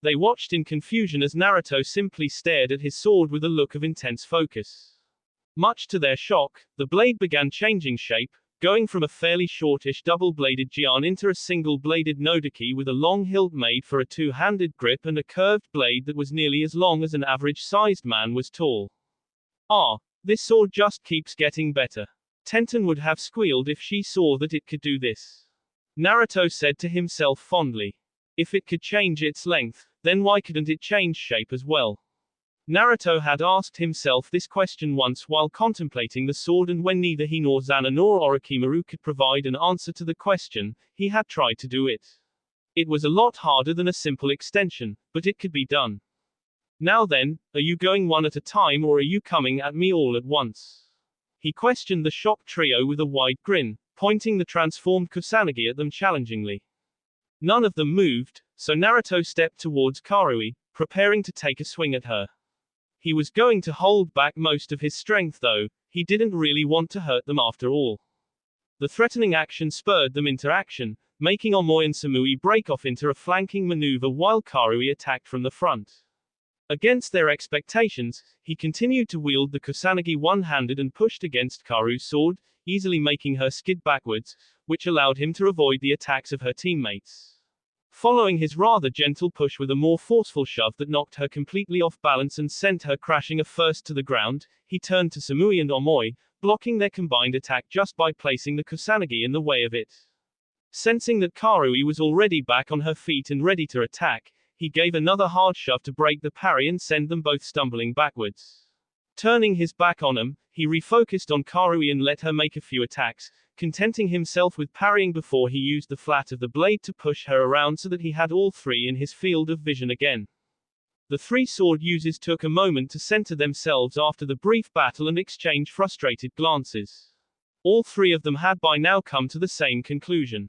They watched in confusion as Naruto simply stared at his sword with a look of intense focus. Much to their shock, the blade began changing shape, going from a fairly shortish double-bladed jian into a single-bladed nodaki with a long hilt made for a two-handed grip and a curved blade that was nearly as long as an average-sized man was tall. Ah, this sword just keeps getting better. Tenten would have squealed if she saw that it could do this. Naruto said to himself fondly. If it could change its length, then why couldn't it change shape as well? Naruto had asked himself this question once while contemplating the sword, and when neither he nor Zana nor Orochimaru could provide an answer to the question, he had tried to do it. It was a lot harder than a simple extension, but it could be done. Now then, are you going one at a time or are you coming at me all at once? He questioned the shocked trio with a wide grin, pointing the transformed Kusanagi at them challengingly. None of them moved, so Naruto stepped towards Karui, preparing to take a swing at her. He was going to hold back most of his strength though, he didn't really want to hurt them after all. The threatening action spurred them into action, making Omoi and Samui break off into a flanking maneuver while Karui attacked from the front. Against their expectations, he continued to wield the Kusanagi one-handed and pushed against Karu's sword, easily making her skid backwards, which allowed him to avoid the attacks of her teammates. Following his rather gentle push with a more forceful shove that knocked her completely off balance and sent her crashing first to the ground, he turned to Samui and Omoi, blocking their combined attack just by placing the Kusanagi in the way of it. Sensing that Karui was already back on her feet and ready to attack, he gave another hard shove to break the parry and send them both stumbling backwards. Turning his back on them, he refocused on Karui and let her make a few attacks, contenting himself with parrying before he used the flat of the blade to push her around so that he had all three in his field of vision again. The three sword users took a moment to center themselves after the brief battle and exchange frustrated glances. All three of them had by now come to the same conclusion.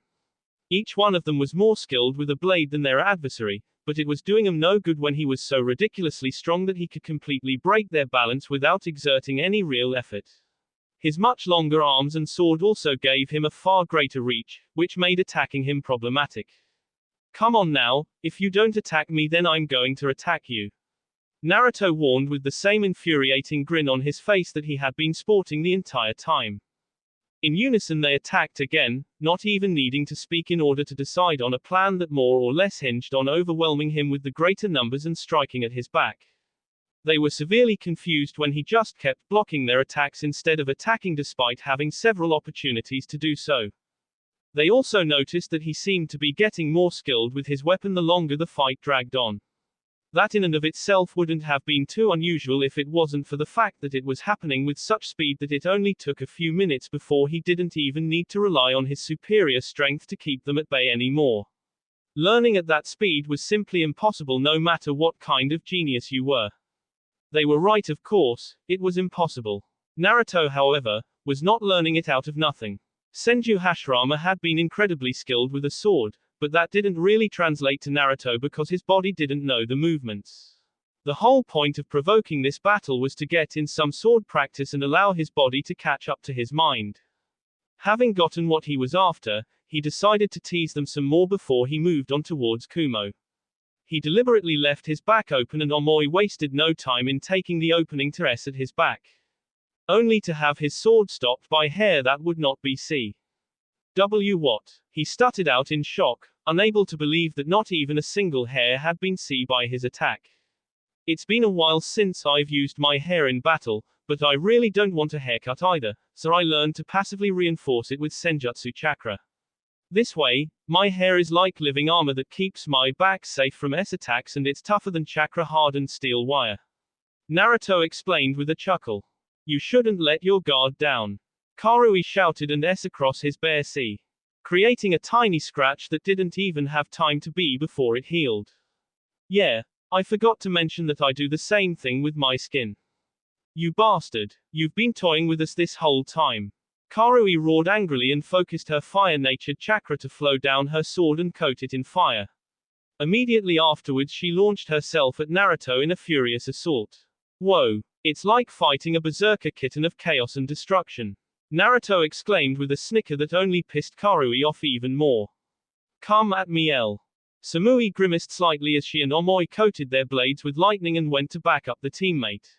Each one of them was more skilled with a blade than their adversary, but it was doing him no good when he was so ridiculously strong that he could completely break their balance without exerting any real effort. His much longer arms and sword also gave him a far greater reach, which made attacking him problematic. Come on now, if you don't attack me then I'm going to attack you, Naruto warned with the same infuriating grin on his face that he had been sporting the entire time. In unison they attacked again, not even needing to speak in order to decide on a plan that more or less hinged on overwhelming him with the greater numbers and striking at his back. They were severely confused when he just kept blocking their attacks instead of attacking despite having several opportunities to do so. They also noticed that he seemed to be getting more skilled with his weapon the longer the fight dragged on. That in and of itself wouldn't have been too unusual if it wasn't for the fact that it was happening with such speed that it only took a few minutes before he didn't even need to rely on his superior strength to keep them at bay anymore. Learning at that speed was simply impossible no matter what kind of genius you were. They were right, of course, it was impossible. Naruto, however, was not learning it out of nothing. Senju Hashirama had been incredibly skilled with a sword, but that didn't really translate to Naruto because his body didn't know the movements. The whole point of provoking this battle was to get in some sword practice and allow his body to catch up to his mind. Having gotten what he was after, he decided to tease them some more before he moved on towards Kumo. He deliberately left his back open and Omoi wasted no time in taking the opening to S at his back. Only to have his sword stopped by hair that would not be C. W what? He stuttered out in shock, unable to believe that not even a single hair had been C by his attack. It's been a while since I've used my hair in battle, but I really don't want a haircut either, so I learned to passively reinforce it with Senjutsu chakra. This way, my hair is like living armor that keeps my back safe from S attacks and it's tougher than chakra-hardened steel wire. Naruto explained with a chuckle. You shouldn't let your guard down. Karui shouted and S across his bare C, creating a tiny scratch that didn't even have time to be before it healed. Yeah, I forgot to mention that I do the same thing with my skin. You bastard, you've been toying with us this whole time. Karui roared angrily and focused her fire-natured chakra to flow down her sword and coat it in fire. Immediately afterwards she launched herself at Naruto in a furious assault. Whoa, it's like fighting a berserker kitten of chaos and destruction. Naruto exclaimed with a snicker that only pissed Karui off even more. Come at me, L. Samui grimaced slightly as she and Omoi coated their blades with lightning and went to back up the teammate.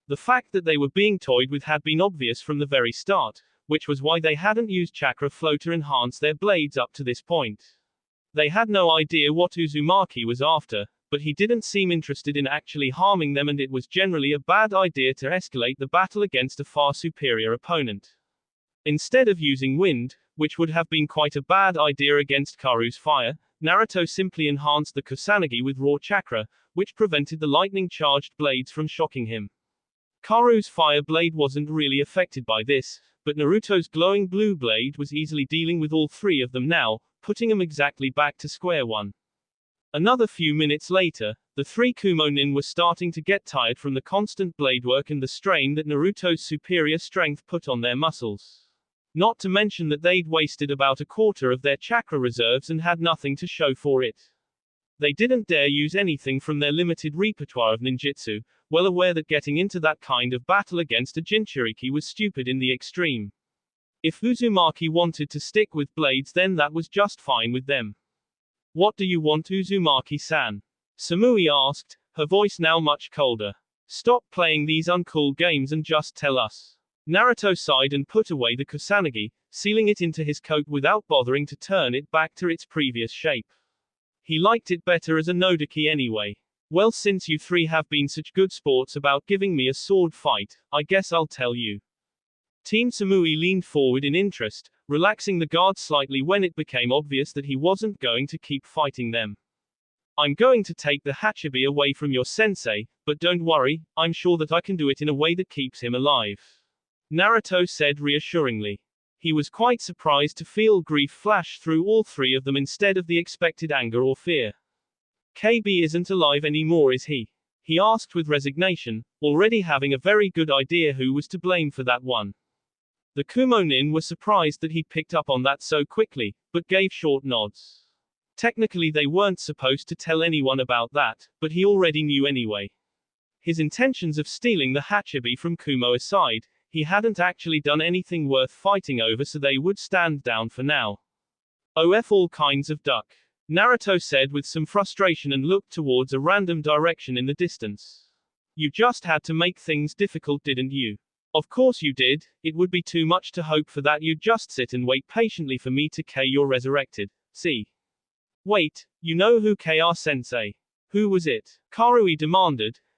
The fact that they were being toyed with had been obvious from the very start, which was why they hadn't used chakra flow to enhance their blades up to this point. They had no idea what Uzumaki was after, but he didn't seem interested in actually harming them and it was generally a bad idea to escalate the battle against a far superior opponent. Instead of using wind, which would have been quite a bad idea against Karu's fire, Naruto simply enhanced the Kusanagi with raw chakra, which prevented the lightning-charged blades from shocking him. Karu's fire blade wasn't really affected by this, but Naruto's glowing blue blade was easily dealing with all three of them now, putting him exactly back to square one. Another few minutes later, the three Kumo nin were starting to get tired from the constant blade work and the strain that Naruto's superior strength put on their muscles. Not to mention that they'd wasted about a quarter of their chakra reserves and had nothing to show for it. They didn't dare use anything from their limited repertoire of ninjutsu, well aware that getting into that kind of battle against a Jinchuriki was stupid in the extreme. If Uzumaki wanted to stick with blades then that was just fine with them. What do you want, Uzumaki-san? Samui asked, her voice now much colder. Stop playing these uncool games and just tell us. Naruto sighed and put away the Kusanagi, sealing it into his coat without bothering to turn it back to its previous shape. He liked it better as a Nodaki anyway. Well, since you three have been such good sports about giving me a sword fight, I guess I'll tell you. Team Samui leaned forward in interest, relaxing the guard slightly when it became obvious that he wasn't going to keep fighting them. I'm going to take the Hachibi away from your sensei, but don't worry, I'm sure that I can do it in a way that keeps him alive. Naruto said reassuringly. He was quite surprised to feel grief flash through all three of them instead of the expected anger or fear. KB isn't alive anymore, is he? He asked with resignation, already having a very good idea who was to blame for that one. The Kumo nin were surprised that he'd picked up on that so quickly, but gave short nods. Technically they weren't supposed to tell anyone about that, but he already knew anyway. His intentions of stealing the Hachibi from Kumo aside, he hadn't actually done anything worth fighting over, so they would stand down for now. OF all kinds of duck. Naruto said with some frustration and looked towards a random direction in the distance. You just had to make things difficult, didn't you? Of course you did, it would be too much to hope for that. You'd just sit and wait patiently for me to K you're resurrected. See? Wait, you know who KR sensei? Who was it? Karui demanded,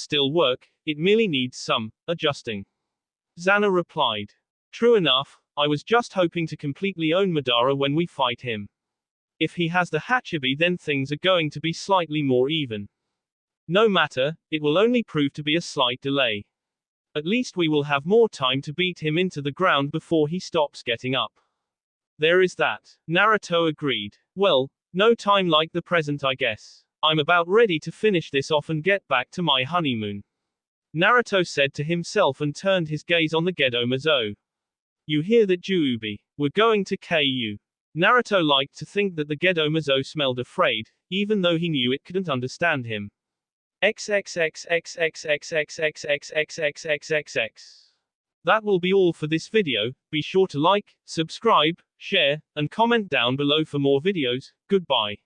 still work, it merely needs some adjusting. Xana replied. True enough, I was just hoping to completely own Madara when we fight him. If he has the Hachibi, then things are going to be slightly more even. No matter, it will only prove to be a slight delay. At least we will have more time to beat him into the ground before he stops getting up. There is that. Naruto agreed. Well, no time like the present, I guess. I'm about ready to finish this off and get back to my honeymoon. Naruto said to himself and turned his gaze on the Gedo Mazo. You hear that, Juubi? We're going to KU. Naruto liked to think that the Gedo Mazo smelled afraid, even though he knew it couldn't understand him. XXXXXXXXXXXXXXXX. That will be all for this video. Be sure to like, subscribe, share, and comment down below for more videos. Goodbye.